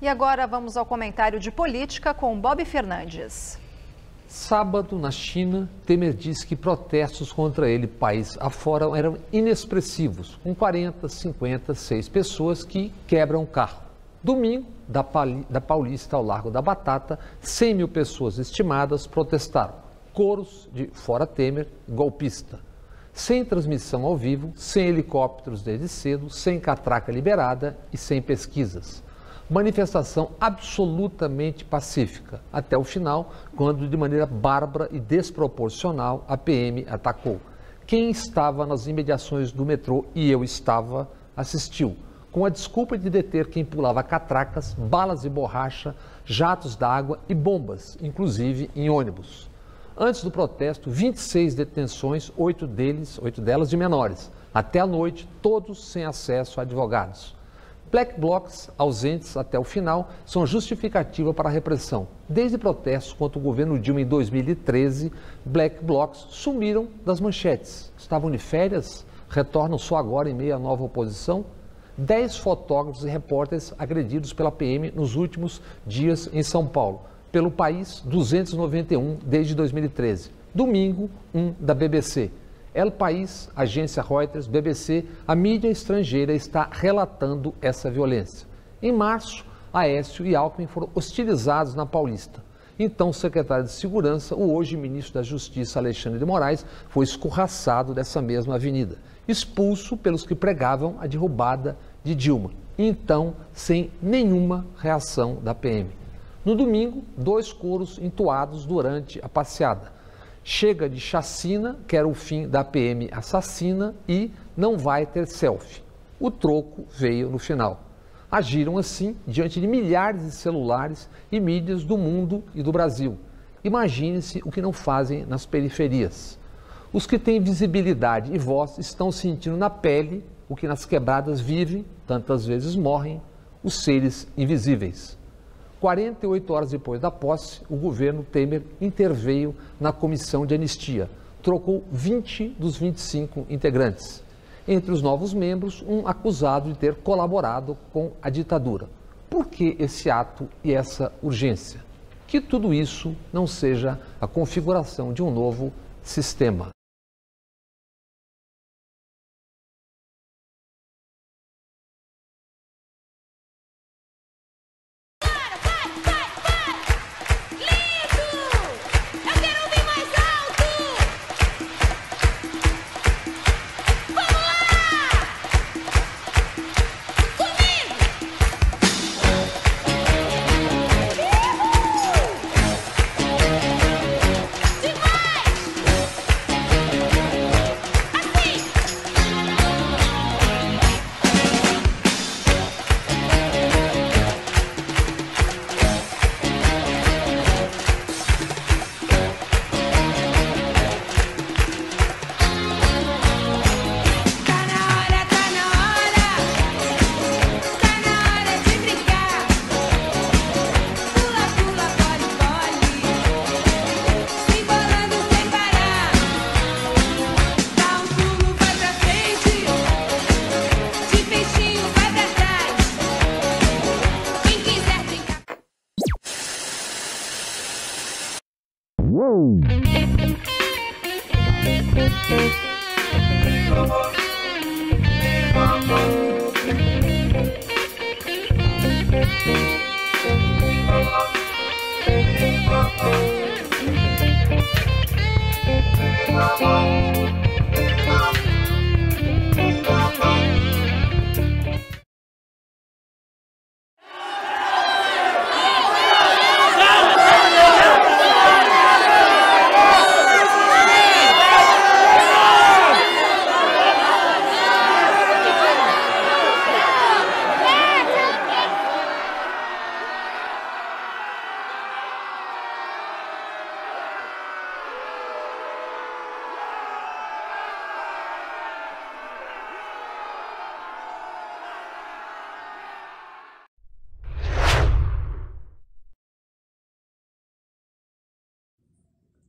E agora vamos ao comentário de política com Bob Fernandes. Sábado, na China, Temer disse que protestos contra ele, país afora, eram inexpressivos, com 40, 50, 6 pessoas que quebram o carro. Domingo, da Paulista ao Largo da Batata, 100 mil pessoas estimadas protestaram. Coros de Fora Temer, golpista. Sem transmissão ao vivo, sem helicópteros desde cedo, sem catraca liberada e sem pesquisas. Manifestação absolutamente pacífica, até o final, quando de maneira bárbara e desproporcional a PM atacou. Quem estava nas imediações do metrô, e eu estava, assistiu, com a desculpa de deter quem pulava catracas, balas de borracha, jatos d'água e bombas, inclusive em ônibus. Antes do protesto, 26 detenções, 8 delas de menores. Até a noite, todos sem acesso a advogados. Black blocs ausentes até o final são justificativa para a repressão. Desde protestos contra o governo Dilma em 2013, black blocs sumiram das manchetes. Estavam de férias? Retornam só agora em meio à nova oposição? 10 fotógrafos e repórteres agredidos pela PM nos últimos dias em São Paulo. Pelo país, 291 desde 2013. Domingo, 1 da BBC. El País, agência Reuters, BBC, a mídia estrangeira está relatando essa violência. Em março, Aécio e Alckmin foram hostilizados na Paulista. Então, o secretário de Segurança, o hoje ministro da Justiça, Alexandre de Moraes, foi escorraçado dessa mesma avenida, expulso pelos que pregavam a derrubada de Dilma. Então, sem nenhuma reação da PM. No domingo, 2 coros entoados durante a passeada. Chega de chacina, que era o fim da PM assassina, e não vai ter selfie. O troco veio no final. Agiram assim diante de milhares de celulares e mídias do mundo e do Brasil. Imagine-se o que não fazem nas periferias. Os que têm visibilidade e voz estão sentindo na pele o que nas quebradas vivem, tantas vezes morrem, os seres invisíveis. 48 horas depois da posse, o governo Temer interveio na comissão de anistia. Trocou 20 dos 25 integrantes. Entre os novos membros, um acusado de ter colaborado com a ditadura. Por que esse ato e essa urgência? Que tudo isso não seja a configuração de um novo sistema.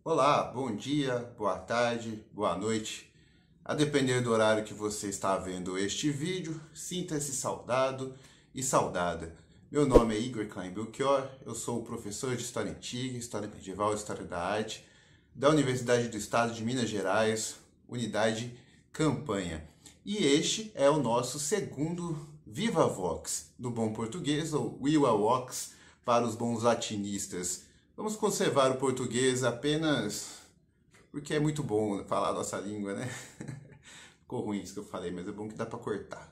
Olá, bom dia, boa tarde, boa noite. A depender do horário que você está vendo este vídeo, sinta-se saudado e saudada. Meu nome é Igor Klein Belchior, eu sou professor de História Antiga, História Medieval e História da Arte da Universidade do Estado de Minas Gerais, Unidade Campanha. E este é o nosso segundo Viva Vox, no bom português, ou Viva Vox para os bons latinistas. Vamos conservar o português apenas porque é muito bom falar a nossa língua, né? Ficou ruim isso que eu falei, mas é bom que dá para cortar.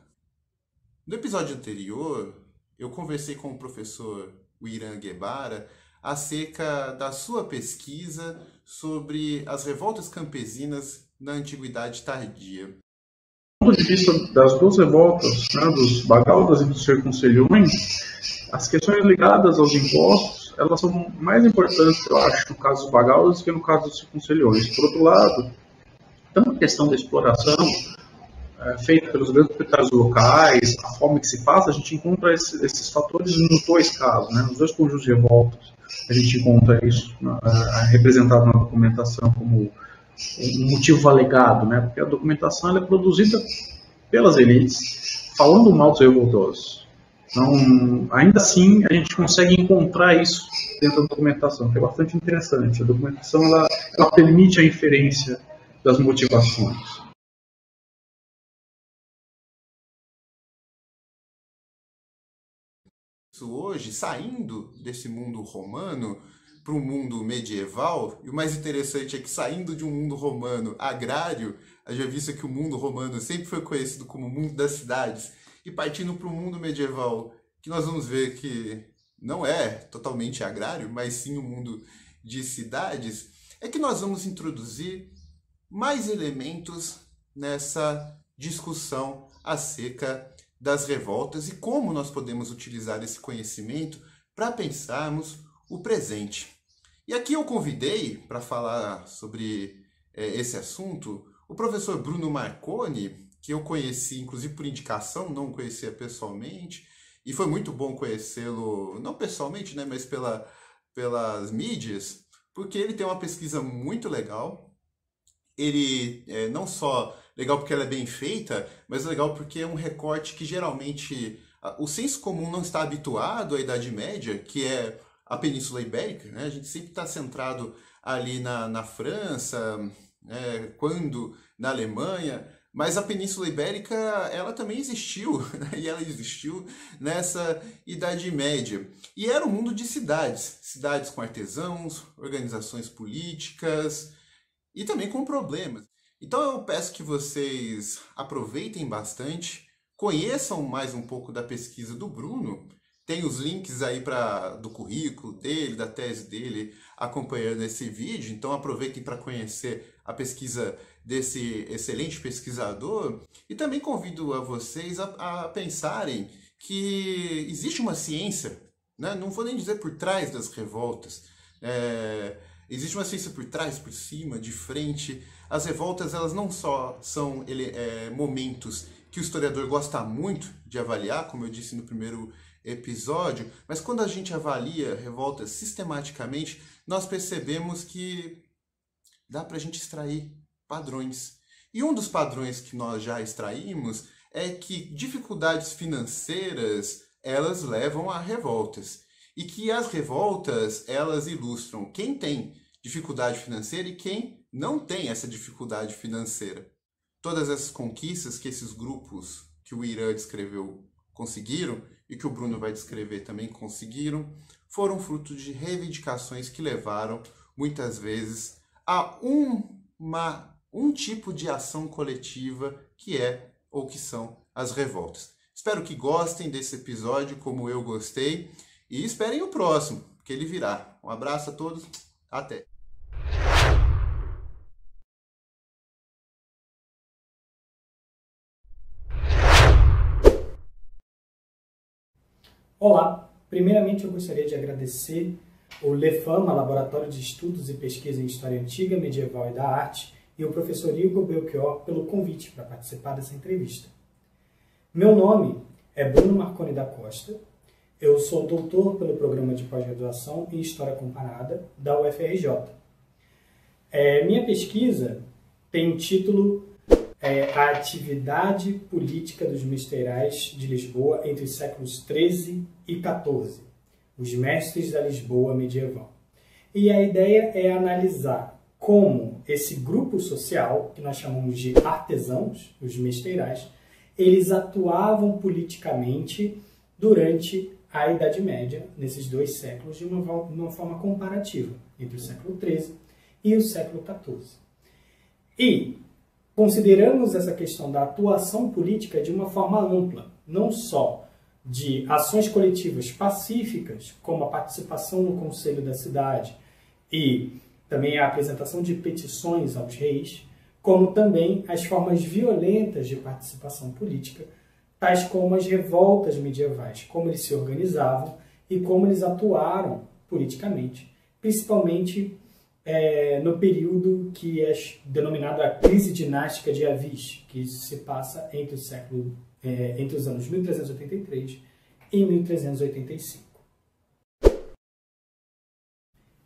No episódio anterior, eu conversei com o professor Wiran Guevara acerca da sua pesquisa sobre as revoltas campesinas na Antiguidade Tardia. Do ponto de vista das duas revoltas, né, dos bagaudas e dos circuncelhões, as questões ligadas aos impostos, elas são mais importantes, eu acho, no caso dos bagaudas do que no caso dos circuncelhões. Por outro lado, tanto a questão da exploração feita pelos grandes proprietários locais, a forma que se passa, a gente encontra esses fatores nos dois casos, né, nos dois conjuntos de revoltas. A gente encontra isso representado na documentação como um motivo alegado, né, porque a documentação ela é produzida pelas elites, falando mal dos revoltosos. Então, ainda assim, a gente consegue encontrar isso dentro da documentação, que é bastante interessante. A documentação ela permite a inferência das motivações. Hoje, saindo desse mundo romano para o mundo medieval, e o mais interessante é que saindo de um mundo romano agrário, haja vista que o mundo romano sempre foi conhecido como o mundo das cidades, e partindo para o mundo medieval, que nós vamos ver que não é totalmente agrário, mas sim um mundo de cidades, é que nós vamos introduzir mais elementos nessa discussão acerca das revoltas e como nós podemos utilizar esse conhecimento para pensarmos o presente. E aqui eu convidei para falar sobre esse assunto o professor Bruno Marconi, que eu conheci inclusive por indicação, não o conhecia pessoalmente, e foi muito bom conhecê-lo, não pessoalmente, né, mas pelas mídias, porque ele tem uma pesquisa muito legal. Ele não só legal porque ela é bem feita, mas legal porque é um recorte que geralmente o senso comum não está habituado à Idade Média, que é a Península Ibérica, né? A gente sempre está centrado ali na França, quando na Alemanha, mas a Península Ibérica ela também existiu, né? E ela existiu nessa Idade Média. E era um mundo de cidades, cidades com artesãos, organizações políticas e também com problemas. Então eu peço que vocês aproveitem bastante, conheçam mais um pouco da pesquisa do Bruno. Tem os links aí do currículo dele, da tese dele, acompanhando esse vídeo. Então aproveitem para conhecer a pesquisa desse excelente pesquisador. E também convido a vocês a pensarem que existe uma ciência, né? Não vou nem dizer por trás das revoltas, existe uma ciência por trás, por cima, de frente. As revoltas, elas não só são momentos que o historiador gosta muito de avaliar, como eu disse no primeiro episódio, mas quando a gente avalia revoltas sistematicamente, nós percebemos que dá para a gente extrair padrões. E um dos padrões que nós já extraímos é que dificuldades financeiras, elas levam a revoltas. E que as revoltas, elas ilustram quem tem dificuldade financeira e quem não tem essa dificuldade financeira. Todas essas conquistas que esses grupos que o Irã descreveu conseguiram, e que o Bruno vai descrever também conseguiram, foram fruto de reivindicações que levaram, muitas vezes, a um tipo de ação coletiva que é ou que são as revoltas. Espero que gostem desse episódio como eu gostei, e esperem o próximo, que ele virá. Um abraço a todos, até! Olá! Primeiramente eu gostaria de agradecer o LEFAMA, Laboratório de Estudos e Pesquisa em História Antiga, Medieval e da Arte, e o professor Igor Belchior pelo convite para participar dessa entrevista. Meu nome é Bruno Marconi da Costa, eu sou doutor pelo Programa de Pós-Graduação em História Comparada da UFRJ. Minha pesquisa tem o título a atividade política dos mesteirais de Lisboa entre os séculos 13 e 14, os mestres da Lisboa medieval. E a ideia é analisar como esse grupo social, que nós chamamos de artesãos, os mesteirais, eles atuavam politicamente durante a Idade Média, nesses dois séculos, de uma forma comparativa, entre o século XIII e o século XIV. E consideramos essa questão da atuação política de uma forma ampla, não só de ações coletivas pacíficas, como a participação no conselho da cidade e também a apresentação de petições aos reis, como também as formas violentas de participação política, tais como as revoltas medievais, como eles se organizavam e como eles atuaram politicamente, principalmente no período que é denominado a crise dinástica de Avis, que se passa entre os anos 1383 e 1385.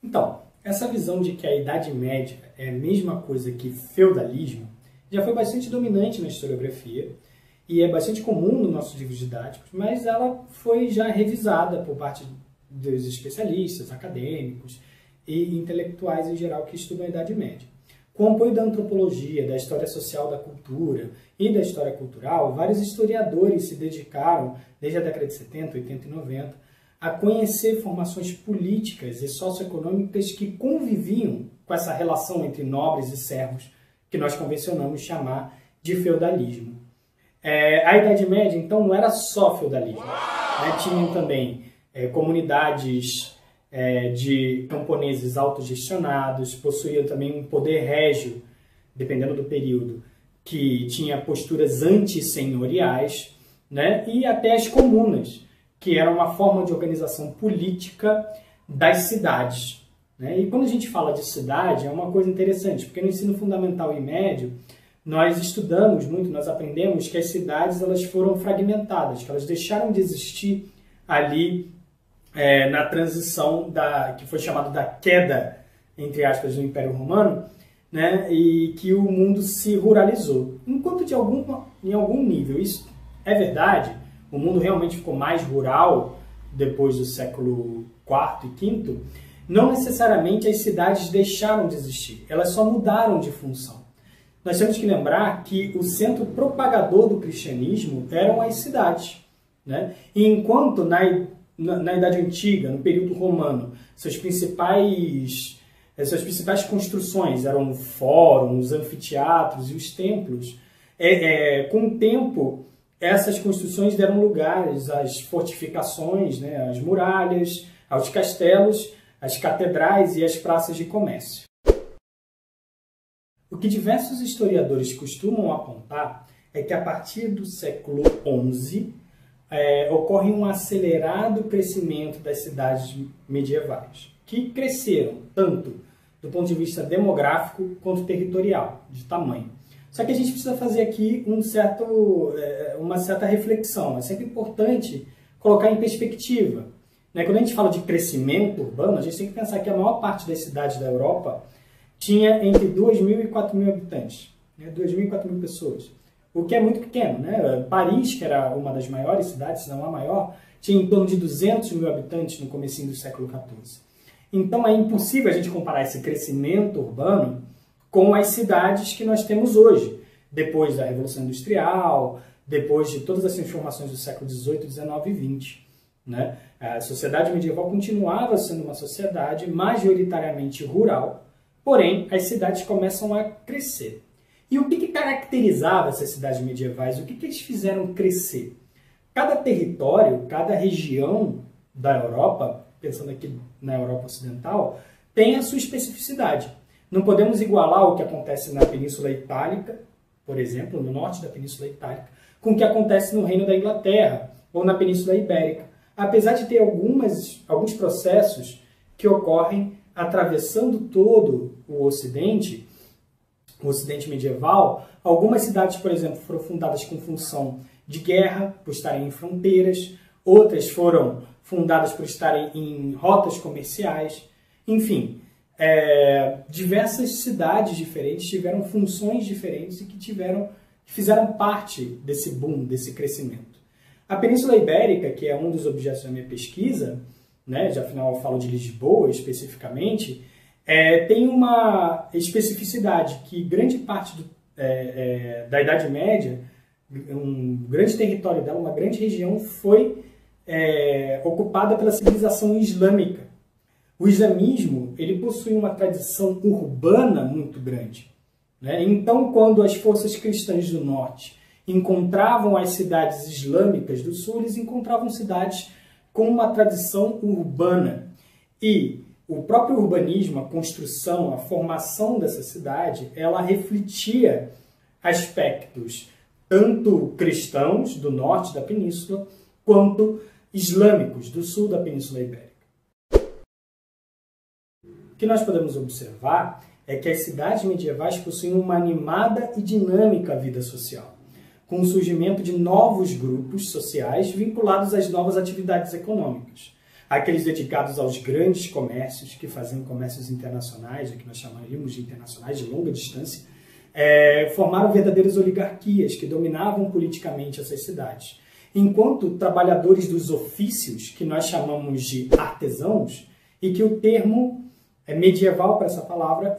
Então, essa visão de que a Idade Média é a mesma coisa que feudalismo já foi bastante dominante na historiografia e é bastante comum nos nossos livros didáticos, mas ela foi já revisada por parte dos especialistas, acadêmicos e intelectuais em geral que estudam a Idade Média. Com o apoio da antropologia, da história social da cultura e da história cultural, vários historiadores se dedicaram, desde a década de 70, 80 e 90, a conhecer formações políticas e socioeconômicas que conviviam com essa relação entre nobres e servos, que nós convencionamos chamar de feudalismo. A Idade Média, então, não era só feudalismo. Tinham também comunidades de camponeses autogestionados, possuíam também um poder régio, dependendo do período, que tinha posturas antissenhoriais, né? E até as comunas, que era uma forma de organização política das cidades, né? E quando a gente fala de cidade, é uma coisa interessante, porque no ensino fundamental e médio, nós estudamos muito, nós aprendemos que as cidades elas foram fragmentadas, que elas deixaram de existir ali na transição que foi chamada da queda, entre aspas, do Império Romano, né? E que o mundo se ruralizou. Enquanto em algum nível isso é verdade, o mundo realmente ficou mais rural depois do século IV e V, não necessariamente as cidades deixaram de existir, elas só mudaram de função. Nós temos que lembrar que o centro propagador do cristianismo eram as cidades, né? E enquanto na Idade Antiga, no período romano, suas principais construções eram fóruns, anfiteatros e os templos, com o tempo, essas construções deram lugar às fortificações, né, às muralhas, aos castelos, às catedrais e às praças de comércio. O que diversos historiadores costumam apontar é que a partir do século XI ocorre um acelerado crescimento das cidades medievais, que cresceram tanto do ponto de vista demográfico quanto territorial, de tamanho. Só que a gente precisa fazer aqui uma certa reflexão. É sempre importante colocar em perspectiva, né? Quando a gente fala de crescimento urbano, a gente tem que pensar que a maior parte das cidades da Europa tinha entre 2.000 e 4.000 habitantes, né? 2.000 e 4.000 pessoas, o que é muito pequeno, né? Paris, que era uma das maiores cidades, se não a maior, tinha em torno de 200.000 habitantes no comecinho do século XIV. Então é impossível a gente comparar esse crescimento urbano com as cidades que nós temos hoje, depois da Revolução Industrial, depois de todas as transformações do século XVIII, XIX e XX. Né? A sociedade medieval continuava sendo uma sociedade majoritariamente rural, porém as cidades começam a crescer. E o que caracterizava essas cidades medievais? O que eles fizeram crescer? Cada território, cada região da Europa, pensando aqui na Europa Ocidental, tem a sua especificidade. Não podemos igualar o que acontece na Península Itálica, por exemplo, no norte da Península Itálica, com o que acontece no Reino da Inglaterra ou na Península Ibérica. Apesar de ter alguns processos que ocorrem atravessando todo o Ocidente medieval, algumas cidades, por exemplo, foram fundadas com função de guerra, por estarem em fronteiras, outras foram fundadas por estarem em rotas comerciais, enfim, diversas cidades diferentes tiveram funções diferentes e que tiveram que fizeram parte desse boom, desse crescimento. A Península Ibérica, que é um dos objetos da minha pesquisa, né, já afinal eu falo de Lisboa especificamente, tem uma especificidade que grande parte da Idade Média, um grande território dela, uma grande região, foi ocupada pela civilização islâmica. O islamismo ele possui uma tradição urbana muito grande, né? Então, quando as forças cristãs do norte encontravam as cidades islâmicas do sul, eles encontravam cidades com uma tradição urbana. E o próprio urbanismo, a construção, a formação dessa cidade, ela refletia aspectos tanto cristãos do norte da península, quanto islâmicos do sul da Península Ibérica. O que nós podemos observar é que as cidades medievais possuíam uma animada e dinâmica vida social, com o surgimento de novos grupos sociais vinculados às novas atividades econômicas. Aqueles dedicados aos grandes comércios, que faziam comércios internacionais, o que nós chamaríamos de internacionais de longa distância, formaram verdadeiras oligarquias que dominavam politicamente essas cidades. Enquanto trabalhadores dos ofícios, que nós chamamos de artesãos, e que o termo medieval para essa palavra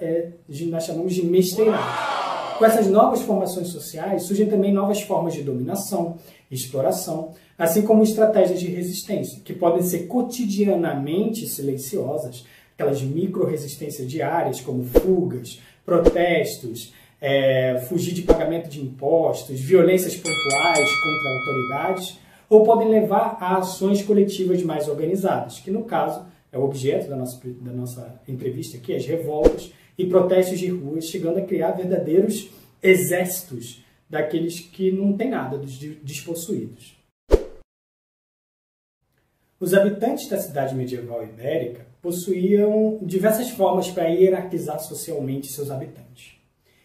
nós chamamos de mesteirais. Com essas novas formações sociais, surgem também novas formas de dominação, exploração, assim como estratégias de resistência, que podem ser cotidianamente silenciosas, aquelas micro-resistências diárias, como fugas, protestos, fugir de pagamento de impostos, violências pontuais contra autoridades, ou podem levar a ações coletivas mais organizadas, que no caso é o objeto da nossa entrevista aqui, as revoltas e protestos de ruas, chegando a criar verdadeiros exércitos daqueles que não têm nada, dos despossuídos. Os habitantes da cidade medieval ibérica possuíam diversas formas para hierarquizar socialmente seus habitantes.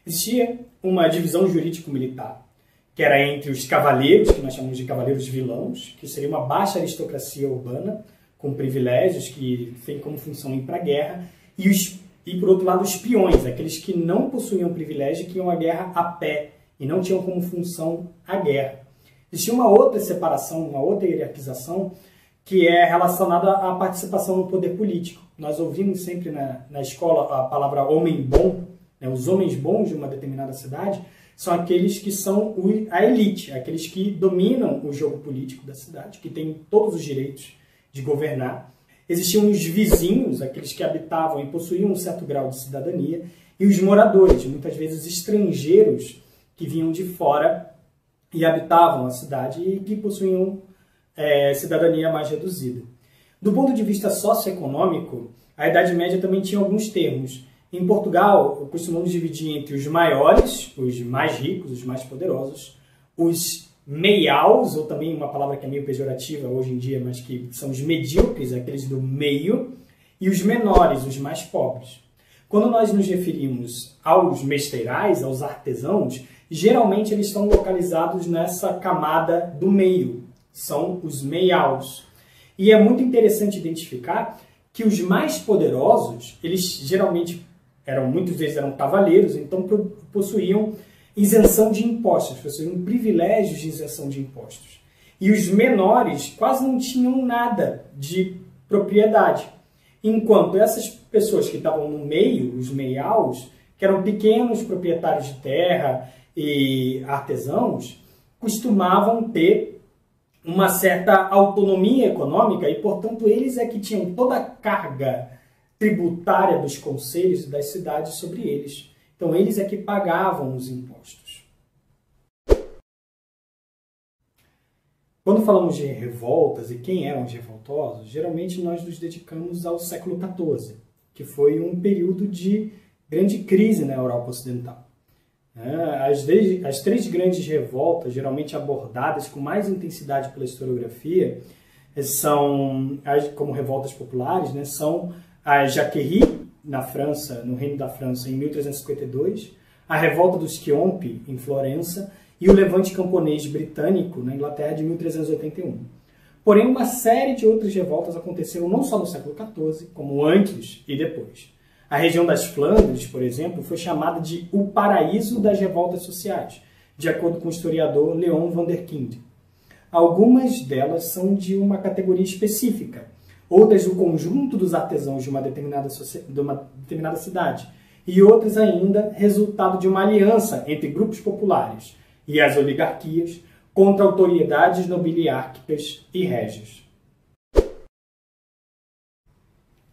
Existia uma divisão jurídico-militar, que era entre os cavaleiros, que nós chamamos de cavaleiros vilãos, que seria uma baixa aristocracia urbana, com privilégios que têm como função ir para a guerra, e por outro lado os peões, aqueles que não possuíam privilégio, que iam à guerra a pé e não tinham como função a guerra. Existia uma outra separação, uma outra hierarquização, que é relacionada à participação no poder político. Nós ouvimos sempre na escola a palavra homem bom, né? Os homens bons de uma determinada cidade são aqueles que são a elite, aqueles que dominam o jogo político da cidade, que têm todos os direitos de governar. Existiam os vizinhos, aqueles que habitavam e possuíam um certo grau de cidadania, e os moradores, muitas vezes estrangeiros, que vinham de fora e habitavam a cidade e que possuíam cidadania mais reduzida. Do ponto de vista socioeconômico, a Idade Média também tinha alguns termos. Em Portugal, costumamos dividir entre os maiores, os mais ricos, os mais poderosos, os meiaus, ou também uma palavra que é meio pejorativa hoje em dia, mas que são os medíocres, aqueles do meio, e os menores, os mais pobres. Quando nós nos referimos aos mesteirais, aos artesãos, geralmente eles estão localizados nessa camada do meio, são os meiaus. E é muito interessante identificar que os mais poderosos, eles geralmente muitos deles eram cavaleiros, então possuíam isenção de impostos, possuíam privilégios de isenção de impostos. E os menores quase não tinham nada de propriedade. Enquanto essas pessoas que estavam no meio, os meiaus, que eram pequenos proprietários de terra e artesãos, costumavam ter uma certa autonomia econômica e, portanto, eles é que tinham toda a carga tributária dos concelhos e das cidades sobre eles. Então, eles é que pagavam os impostos. Quando falamos de revoltas e quem eram os revoltosos, geralmente nós nos dedicamos ao século XIV, que foi um período de grande crise na Europa Ocidental. As três grandes revoltas, geralmente abordadas com mais intensidade pela historiografia, são, como revoltas populares, né, são a Jacquerie, na França, no Reino da França, em 1352, a Revolta dos Chiompi, em Florença, e o Levante Camponês Britânico, na Inglaterra, de 1381. Porém, uma série de outras revoltas aconteceram não só no século XIV, como antes e depois. A região das Flandres, por exemplo, foi chamada de o paraíso das revoltas sociais, de acordo com o historiador Leon Vanderkind. Algumas delas são de uma categoria específica, outras do conjunto dos artesãos de uma determinada cidade, e outras ainda resultado de uma aliança entre grupos populares e as oligarquias contra autoridades nobiliárquicas e régias.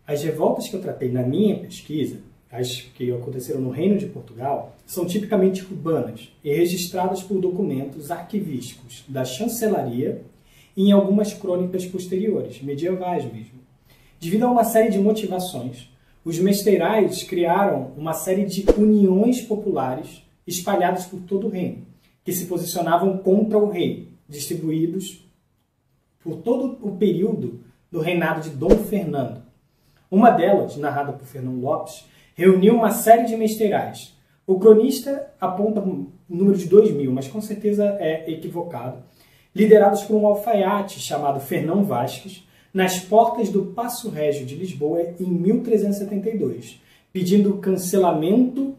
As revoltas que eu tratei na minha pesquisa, as que aconteceram no Reino de Portugal, são tipicamente urbanas e registradas por documentos arquivísticos da chancelaria e em algumas crônicas posteriores, medievais mesmo. Devido a uma série de motivações, os mesteirais criaram uma série de uniões populares espalhadas por todo o reino, que se posicionavam contra o rei, distribuídos por todo o período do reinado de Dom Fernando. Uma delas, narrada por Fernão Lopes, reuniu uma série de mesteirais. O cronista aponta um número de 2.000, mas com certeza é equivocado, liderados por um alfaiate chamado Fernão Vasques, nas portas do Paço Régio de Lisboa em 1372, pedindo o cancelamento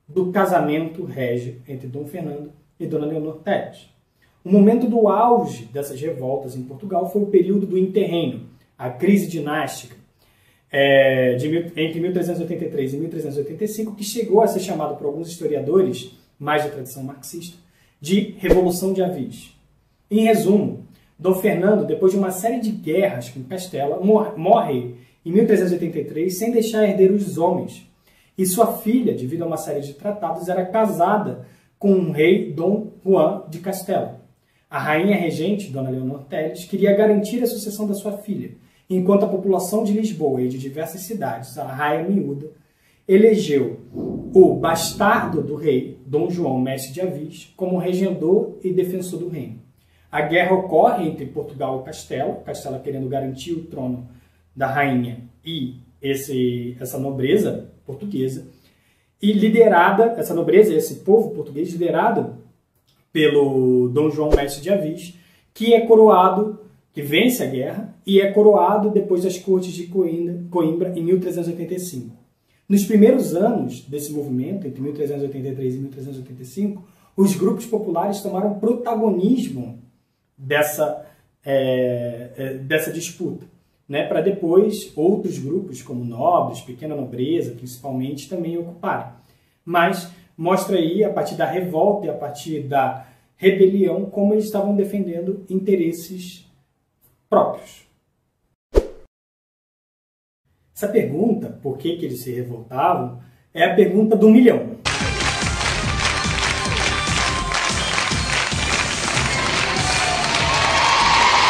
do casamento régio entre Dom Fernando e Dona Leonor Teles. O momento do auge dessas revoltas em Portugal foi o período do interreino, a crise dinástica, entre 1383 e 1385, que chegou a ser chamado por alguns historiadores, mais da tradição marxista, de Revolução de Avis. Em resumo, Dom Fernando, depois de uma série de guerras com Castela, morre em 1383 sem deixar herdeiros homens. E sua filha, devido a uma série de tratados, era casada com o rei Dom Juan de Castela. A rainha regente, Dona Leonor Teles, queria garantir a sucessão da sua filha, enquanto a população de Lisboa e de diversas cidades, a Raia Miúda, elegeu o bastardo do rei, Dom João Mestre de Avis, como regedor e defensor do reino. A guerra ocorre entre Portugal e Castela querendo garantir o trono da rainha e essa nobreza portuguesa, e essa nobreza, esse povo português, liderado pelo Dom João Mestre de Avis, que é coroado, que vence a guerra, e é coroado depois das cortes de Coimbra em 1385. Nos primeiros anos desse movimento, entre 1383 e 1385, os grupos populares tomaram protagonismo dessa disputa, né, para depois outros grupos, como nobres, pequena nobreza, principalmente, também ocuparem. Mas mostra aí, a partir da revolta e a partir da rebelião, como eles estavam defendendo interesses próprios. Essa pergunta, por que eles se revoltavam, é a pergunta do milhão.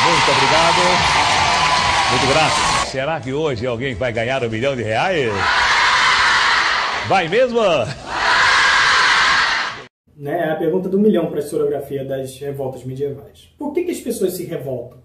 Muito obrigado. Muito graças. Será que hoje alguém vai ganhar R$1 milhão? Vai mesmo? É a pergunta do milhão para a historiografia das revoltas medievais. Por que as pessoas se revoltam?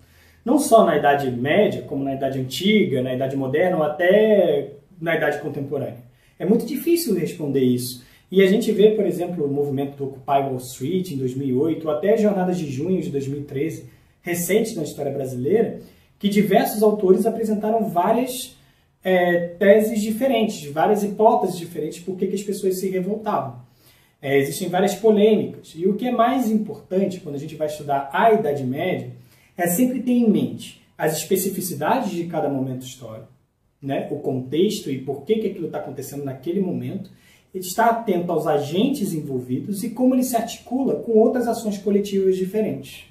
Não só na Idade Média, como na Idade Antiga, na Idade Moderna ou até na Idade Contemporânea. É muito difícil responder isso. E a gente vê, por exemplo, o movimento do Occupy Wall Street em 2008, ou até as jornadas de junho de 2013, recentes na história brasileira, que diversos autores apresentaram várias teses diferentes, várias hipóteses diferentes por que as pessoas se revoltavam. Existem várias polêmicas. E o que é mais importante quando a gente vai estudar a Idade Média é sempre ter em mente as especificidades de cada momento histórico, né? O contexto e por que aquilo está acontecendo naquele momento, estar atento aos agentes envolvidos e como ele se articula com outras ações coletivas diferentes,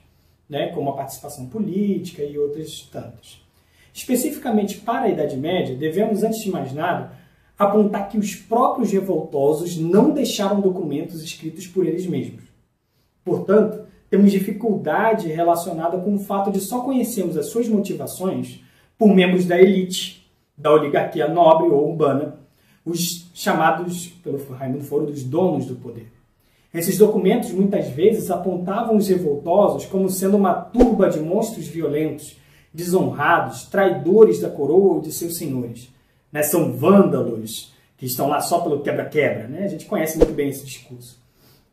né? Como a participação política e outras tantas. Especificamente para a Idade Média, devemos, antes de mais nada, apontar que os próprios revoltosos não deixaram documentos escritos por eles mesmos. Portanto, temos dificuldade relacionada com o fato de só conhecermos as suas motivações por membros da elite, da oligarquia nobre ou urbana, os chamados, pelo Raimundo Foro, dos donos do poder. Esses documentos, muitas vezes, apontavam os revoltosos como sendo uma turba de monstros violentos, desonrados, traidores da coroa ou de seus senhores. Né? São vândalos, que estão lá só pelo quebra-quebra. Né? A gente conhece muito bem esse discurso.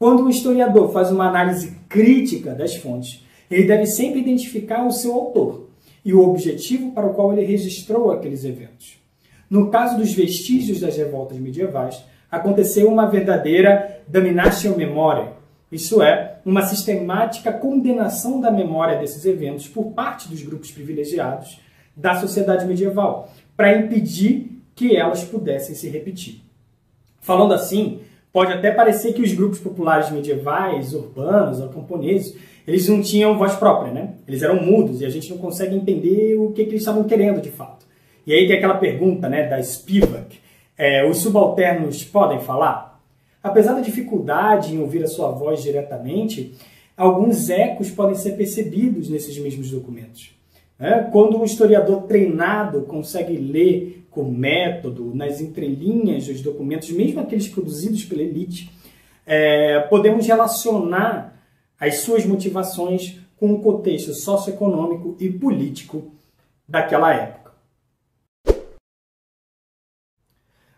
Quando um historiador faz uma análise crítica das fontes, ele deve sempre identificar o seu autor e o objetivo para o qual ele registrou aqueles eventos. No caso dos vestígios das revoltas medievais, aconteceu uma verdadeira damnatio memoriae, isto é, uma sistemática condenação da memória desses eventos por parte dos grupos privilegiados da sociedade medieval, para impedir que elas pudessem se repetir. Falando assim, pode até parecer que os grupos populares medievais, urbanos ou camponeses, eles não tinham voz própria, né? Eles eram mudos e a gente não consegue entender o que eles estavam querendo de fato. E aí tem aquela pergunta, né, da Spivak, os subalternos podem falar? Apesar da dificuldade em ouvir a sua voz diretamente, alguns ecos podem ser percebidos nesses mesmos documentos. Quando um historiador treinado consegue ler com método, nas entrelinhas dos documentos, mesmo aqueles produzidos pela elite, podemos relacionar as suas motivações com o contexto socioeconômico e político daquela época.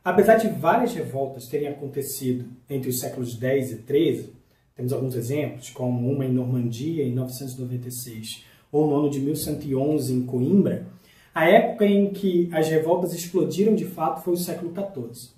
Apesar de várias revoltas terem acontecido entre os séculos X e XIII, temos alguns exemplos, como uma em Normandia em 996, ou no ano de 1111 em Coimbra, a época em que as revoltas explodiram de fato foi o século XIV.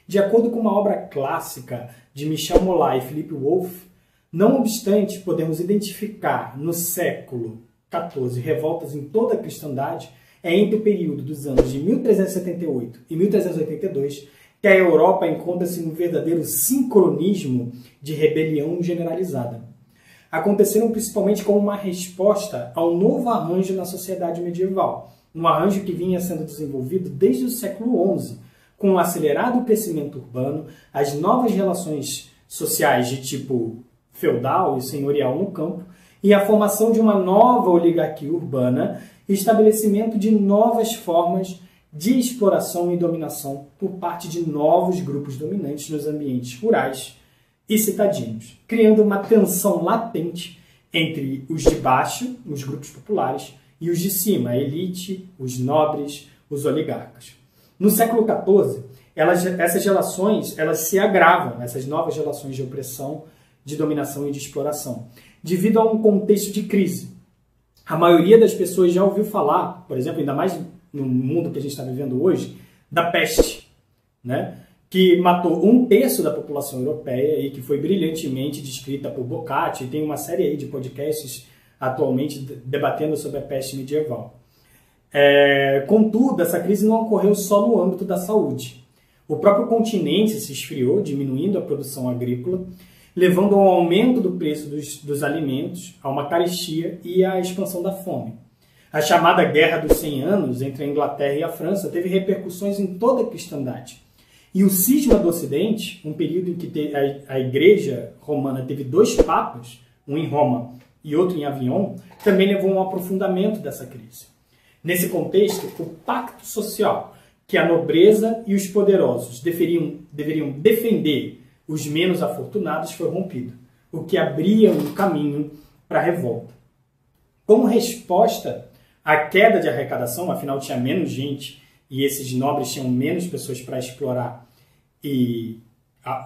De acordo com uma obra clássica de Michel Mola e Philippe Wolff, não obstante podemos identificar no século XIV revoltas em toda a cristandade, é entre o período dos anos de 1378 e 1382 que a Europa encontra-se num verdadeiro sincronismo de rebelião generalizada. Aconteceram principalmente como uma resposta ao novo arranjo na sociedade medieval, um arranjo que vinha sendo desenvolvido desde o século XI, com o acelerado crescimento urbano, as novas relações sociais de tipo feudal e senhorial no campo, e a formação de uma nova oligarquia urbana e estabelecimento de novas formas de exploração e dominação por parte de novos grupos dominantes nos ambientes rurais e citadinos, criando uma tensão latente entre os de baixo, os grupos populares, e os de cima, a elite, os nobres, os oligarcas. No século XIV, essas relações se agravam, essas novas relações de opressão, de dominação e de exploração, devido a um contexto de crise. A maioria das pessoas já ouviu falar, por exemplo, ainda mais no mundo que a gente está vivendo hoje, da peste, né? Que matou 1/3 da população europeia e que foi brilhantemente descrita por Boccaccio, e tem uma série aí de podcasts atualmente debatendo sobre a peste medieval. Contudo, essa crise não ocorreu só no âmbito da saúde. O próprio continente se esfriou, diminuindo a produção agrícola, levando ao aumento do preço dos alimentos, a uma carestia e à expansão da fome. A chamada Guerra dos 100 Anos entre a Inglaterra e a França teve repercussões em toda a cristandade. E o cisma do Ocidente, um período em que a Igreja Romana teve 2 papas, um em Roma e outro em Avignon, também levou a um aprofundamento dessa crise. Nesse contexto, o pacto social que a nobreza e os poderosos deveriam defender os menos afortunados foi rompido, o que abria um caminho para a revolta. Como resposta à queda de arrecadação, afinal tinha menos gente e esses nobres tinham menos pessoas para explorar e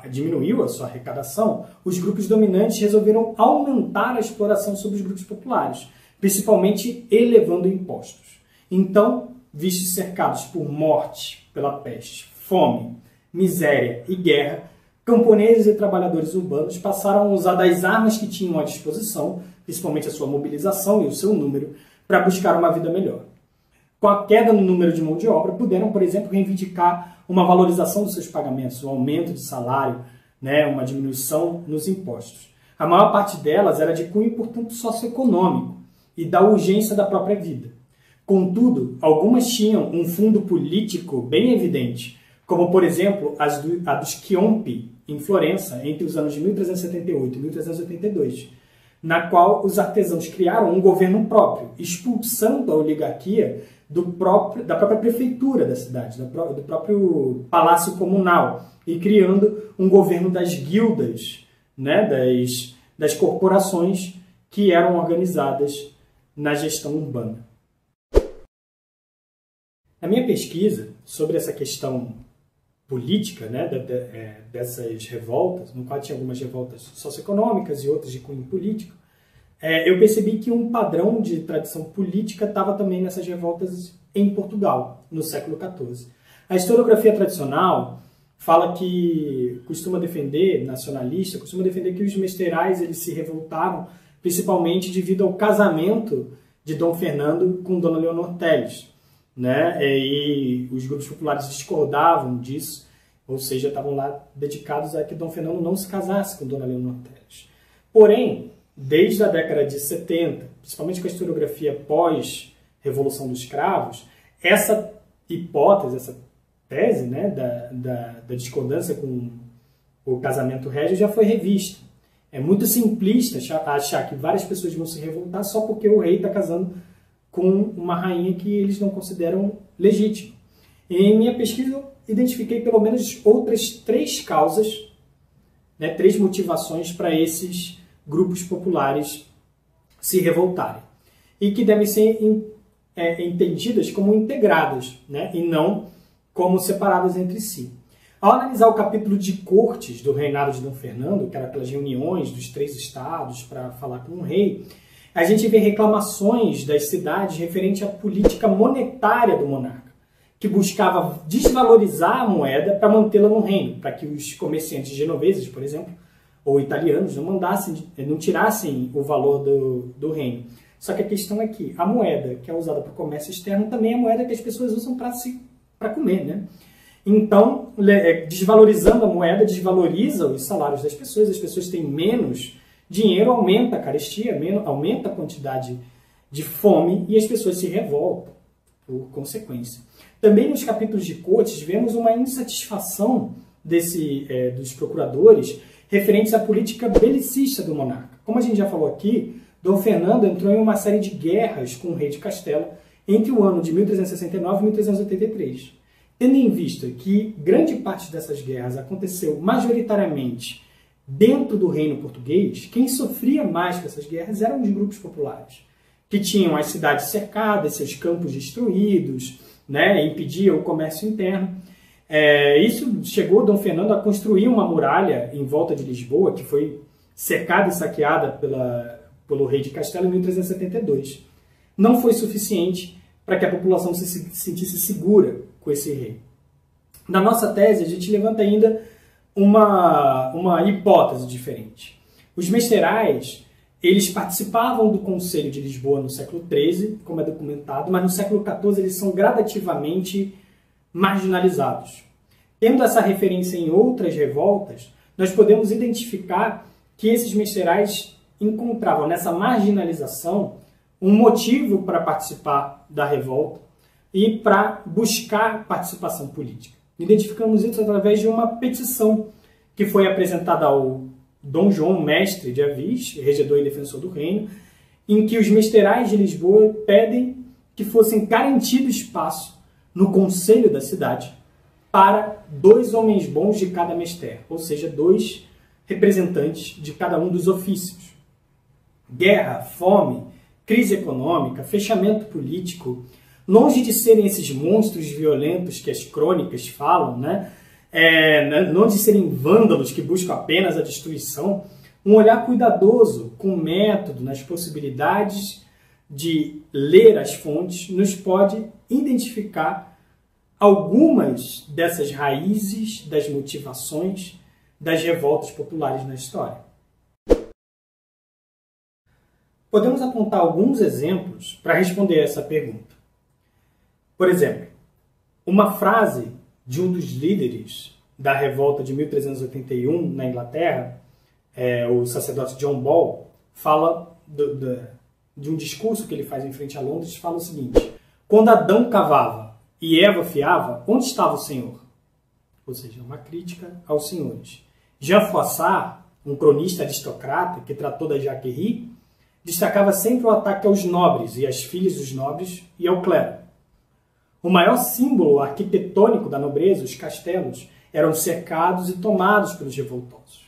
diminuiu a sua arrecadação, os grupos dominantes resolveram aumentar a exploração sobre os grupos populares, principalmente elevando impostos. Então, vistos cercados por morte pela peste, fome, miséria e guerra, camponeses e trabalhadores urbanos passaram a usar das armas que tinham à disposição, principalmente a sua mobilização e o seu número, para buscar uma vida melhor. Com a queda no número de mão de obra, puderam, por exemplo, reivindicar uma valorização dos seus pagamentos, um aumento de salário, uma diminuição nos impostos. A maior parte delas era de cunho, portanto, socioeconômico e da urgência da própria vida. Contudo, algumas tinham um fundo político bem evidente, como, por exemplo, a dos Chiompi, em Florença, entre os anos de 1378 e 1382, na qual os artesãos criaram um governo próprio, expulsando a oligarquia da própria prefeitura da cidade, do próprio palácio comunal, e criando um governo das guildas, das corporações que eram organizadas na gestão urbana. Na minha pesquisa sobre essa questão política, dessas revoltas, no qual tinha algumas revoltas socioeconômicas e outras de cunho político, eu percebi que um padrão de tradição política estava também nessas revoltas em Portugal, no século XIV. A historiografia tradicional fala que costuma defender, nacionalista, costuma defender que os mesteirais eles se revoltaram principalmente devido ao casamento de Dom Fernando com Dona Leonor Teles, né? E os grupos populares discordavam disso, ou seja, estavam lá dedicados a que Dom Fernando não se casasse com Dona Leonor Teles. Porém, desde a década de 70, principalmente com a historiografia pós-Revolução dos Cravos, essa hipótese, essa tese, né, da discordância com o casamento régio já foi revista. É muito simplista achar que várias pessoas vão se revoltar só porque o rei está casando com uma rainha que eles não consideram legítima. Em minha pesquisa, eu identifiquei pelo menos outras 3 causas, né, 3 motivações para esses grupos populares se revoltarem. E que devem ser entendidas como integradas, né, e não como separadas entre si. Ao analisar o capítulo de cortes do reinado de Dom Fernando, que era aquelas reuniões dos 3 estados para falar com o rei, a gente vê reclamações das cidades referente à política monetária do monarca, que buscava desvalorizar a moeda para mantê-la no reino, para que os comerciantes genoveses, por exemplo, ou italianos, não tirassem o valor do reino. Só que a questão é que a moeda que é usada para o comércio externo também é a moeda que as pessoas usam para comer, né? Então, desvalorizando a moeda, desvaloriza os salários das pessoas, as pessoas têm menos dinheiro, aumenta a carestia, aumenta a quantidade de fome e as pessoas se revoltam por consequência. Também nos capítulos de cortes vemos uma insatisfação dos procuradores referentes à política belicista do monarca. Como a gente já falou aqui, Dom Fernando entrou em uma série de guerras com o rei de Castela entre o ano de 1369 e 1383. Tendo em vista que grande parte dessas guerras aconteceu majoritariamente dentro do reino português, quem sofria mais com essas guerras eram os grupos populares, que tinham as cidades cercadas, seus campos destruídos, né, impedia o comércio interno. Isso chegou Dom Fernando a construir uma muralha em volta de Lisboa, que foi cercada e saqueada pelo rei de Castela em 1372. Não foi suficiente para que a população se sentisse segura com esse rei. Na nossa tese, a gente levanta ainda uma hipótese diferente. Os mesteirais, eles participavam do Conselho de Lisboa no século XIII, como é documentado, mas no século XIV eles são gradativamente marginalizados. Tendo essa referência em outras revoltas, nós podemos identificar que esses mesteirais encontravam nessa marginalização um motivo para participar da revolta e para buscar participação política. Identificamos isso através de uma petição que foi apresentada ao Dom João Mestre de Avis, regedor e defensor do reino, em que os mesteirais de Lisboa pedem que fossem garantido espaço no conselho da cidade para 2 homens bons de cada mestre, ou seja, 2 representantes de cada um dos ofícios. Guerra, fome, crise econômica, fechamento político, longe de serem esses monstros violentos que as crônicas falam, né? Longe de serem vândalos que buscam apenas a destruição, um olhar cuidadoso, com método, nas possibilidades de ler as fontes, nos pode identificar algumas dessas raízes, das motivações das revoltas populares na história. Podemos apontar alguns exemplos para responder essa pergunta. Por exemplo, uma frase de um dos líderes da revolta de 1381 na Inglaterra, o sacerdote John Ball, fala de um discurso que ele faz em frente a Londres, fala o seguinte: quando Adão cavava e Eva fiava, onde estava o Senhor? Ou seja, uma crítica aos senhores. Jean Froissart, um cronista aristocrata que tratou da Jacquerie, destacava sempre o ataque aos nobres e às filhas dos nobres e ao clero. O maior símbolo arquitetônico da nobreza, os castelos, eram cercados e tomados pelos revoltosos.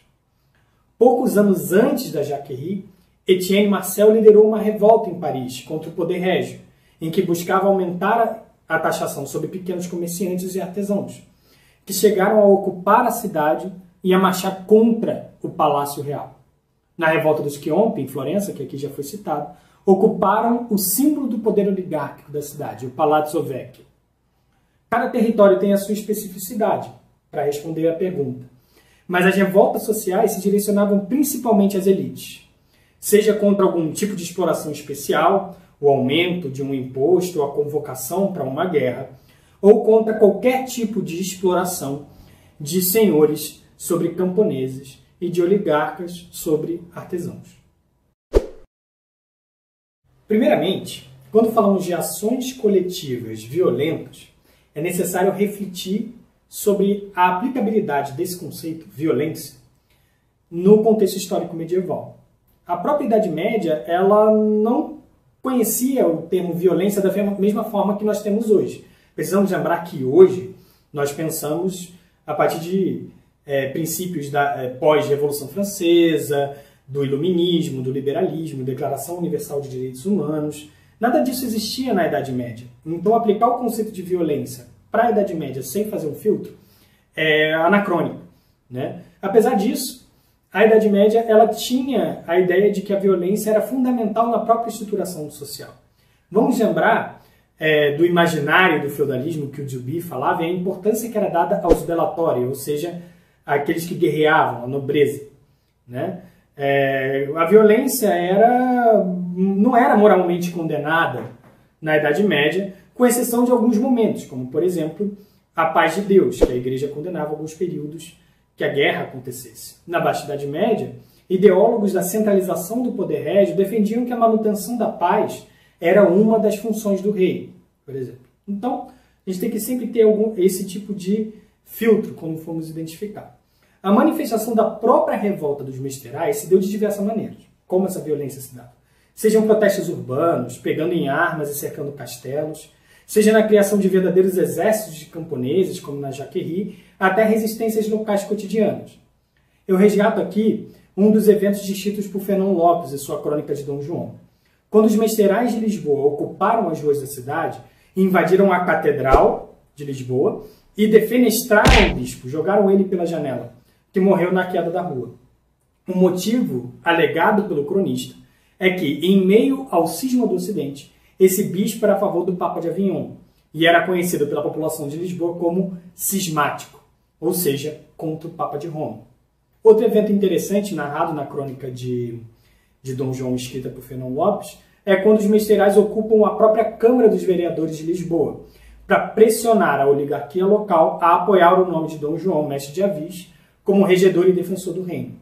Poucos anos antes da Jacquerie, Etienne Marcel liderou uma revolta em Paris contra o poder régio, em que buscava aumentar a taxação sobre pequenos comerciantes e artesãos, que chegaram a ocupar a cidade e a marchar contra o Palácio Real. Na revolta dos Chiompi, em Florença, que aqui já foi citado, ocuparam o símbolo do poder oligárquico da cidade, o Palazzo Vecchio. Cada território tem a sua especificidade. para responder à pergunta. Mas as revoltas sociais se direcionavam principalmente às elites, seja contra algum tipo de exploração especial, o aumento de um imposto ou a convocação para uma guerra, ou contra qualquer tipo de exploração de senhores sobre camponeses e de oligarcas sobre artesãos. Primeiramente, quando falamos de ações coletivas violentas, é necessário refletir sobre a aplicabilidade desse conceito, violência, no contexto histórico medieval. A própria Idade Média, ela não conhecia o termo violência da mesma forma que nós temos hoje. Precisamos lembrar que hoje nós pensamos a partir de princípios da pós-Revolução Francesa, do Iluminismo, do Liberalismo, Declaração Universal de Direitos Humanos. Nada disso existia na Idade Média. Então, aplicar o conceito de violência para a Idade Média sem fazer um filtro é anacrônico, né? Apesar disso, a Idade Média ela tinha a ideia de que a violência era fundamental na própria estruturação social. Vamos lembrar do imaginário do feudalismo que o Duby falava e a importância que era dada aos bellatori, ou seja, aqueles que guerreavam, a nobreza, né? A violência não era moralmente condenada na Idade Média, com exceção de alguns momentos, como, por exemplo, a paz de Deus, que a Igreja condenava alguns períodos que a guerra acontecesse. Na Baixa Idade Média, ideólogos da centralização do poder régio defendiam que a manutenção da paz era uma das funções do rei, por exemplo. Então, a gente tem que sempre ter esse tipo de filtro quando formos identificar. A manifestação da própria revolta dos mesteirais se deu de diversas maneiras. Como essa violência se dava? Sejam protestos urbanos, pegando em armas e cercando castelos, seja na criação de verdadeiros exércitos de camponeses, como na Jaquerie, até resistências locais cotidianas. Eu resgato aqui um dos eventos descritos por Fernão Lopes em sua crônica de Dom João. Quando os mesteirais de Lisboa ocuparam as ruas da cidade, invadiram a Catedral de Lisboa e defenestraram o bispo, jogaram ele pela janela, que morreu na queda da rua. O motivo, alegado pelo cronista, é que, em meio ao cisma do Ocidente, esse bispo era a favor do Papa de Avignon e era conhecido pela população de Lisboa como cismático, ou seja, contra o Papa de Roma. Outro evento interessante, narrado na crônica de Dom João, escrita por Fernão Lopes, é quando os mesteirais ocupam a própria Câmara dos Vereadores de Lisboa, para pressionar a oligarquia local a apoiar o nome de Dom João, mestre de Avis, como regedor e defensor do reino.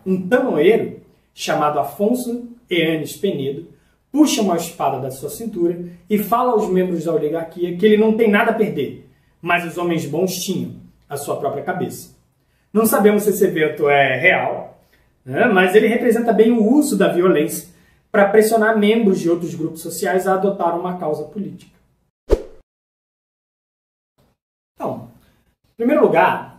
Um tanoeiro, chamado Afonso Eanes Penedo, puxa uma espada da sua cintura e fala aos membros da oligarquia que ele não tem nada a perder, mas os homens bons tinham a sua própria cabeça. Não sabemos se esse evento é real, né, mas ele representa bem o uso da violência para pressionar membros de outros grupos sociais a adotar uma causa política. Então, em primeiro lugar,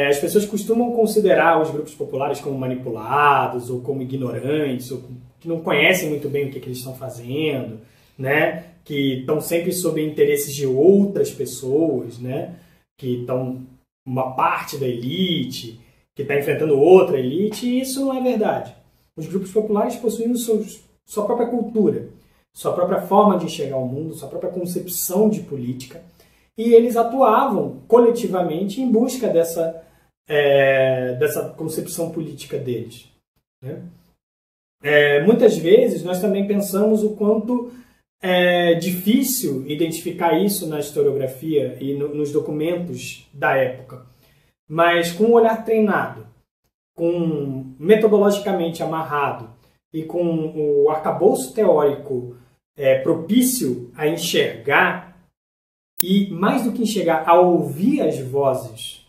as pessoas costumam considerar os grupos populares como manipulados, ou como ignorantes, ou que não conhecem muito bem o que eles estão fazendo, né? Que estão sempre sob interesses de outras pessoas, né? Que estão uma parte da elite, que está enfrentando outra elite, e isso não é verdade. Os grupos populares possuem sua própria cultura, sua própria forma de enxergar o mundo, sua própria concepção de política, e eles atuavam coletivamente em busca dessa concepção política deles, né? Muitas vezes nós também pensamos o quanto é difícil identificar isso na historiografia e nos documentos da época, mas com um olhar treinado, metodologicamente amarrado e com o arcabouço teórico propício a enxergar, e mais do que enxergar, a ouvir as vozes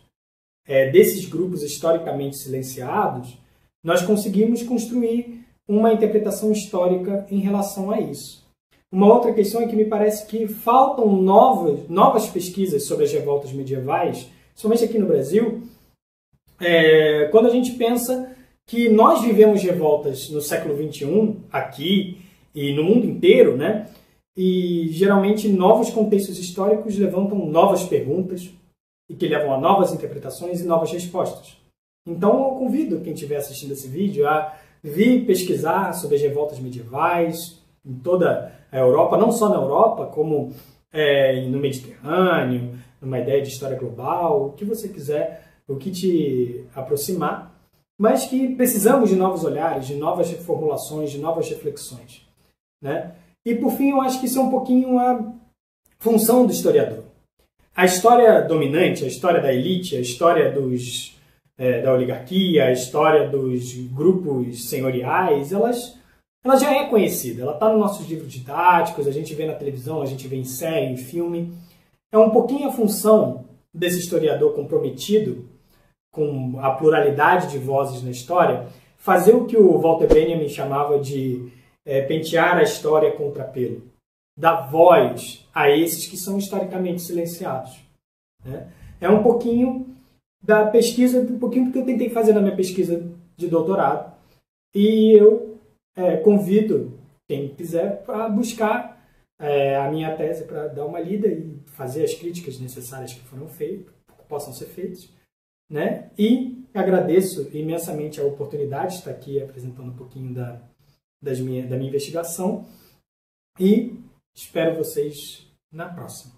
desses grupos historicamente silenciados, nós conseguimos construir uma interpretação histórica em relação a isso. Uma outra questão é que me parece que faltam novas pesquisas sobre as revoltas medievais, somente aqui no Brasil, quando a gente pensa que nós vivemos revoltas no século XXI, aqui e no mundo inteiro, né? E geralmente novos contextos históricos levantam novas perguntas e que levam a novas interpretações e novas respostas. Então eu convido quem estiver assistindo esse vídeo a vir pesquisar sobre as revoltas medievais em toda a Europa, não só na Europa, como no Mediterrâneo, numa ideia de história global, o que você quiser o que te aproximar, mas que precisamos de novos olhares, de novas formulações, de novas reflexões, né? E, por fim, eu acho que isso é um pouquinho a função do historiador. A história dominante, a história da elite, a história da oligarquia, a história dos grupos senhoriais, ela já é conhecida, ela está nos nossos livros didáticos, a gente vê na televisão, a gente vê em série, em filme. É um pouquinho a função desse historiador comprometido com a pluralidade de vozes na história, fazer o que o Walter Benjamin chamava de pentear a história contra pelo, dar voz a esses que são historicamente silenciados, né? É um pouquinho da pesquisa, um pouquinho do que eu tentei fazer na minha pesquisa de doutorado, e eu convido quem quiser para buscar a minha tese, para dar uma lida e fazer as críticas necessárias que foram feitas, que possam ser feitas, né? E agradeço imensamente a oportunidade de estar aqui apresentando um pouquinho da minha investigação, e espero vocês na próxima.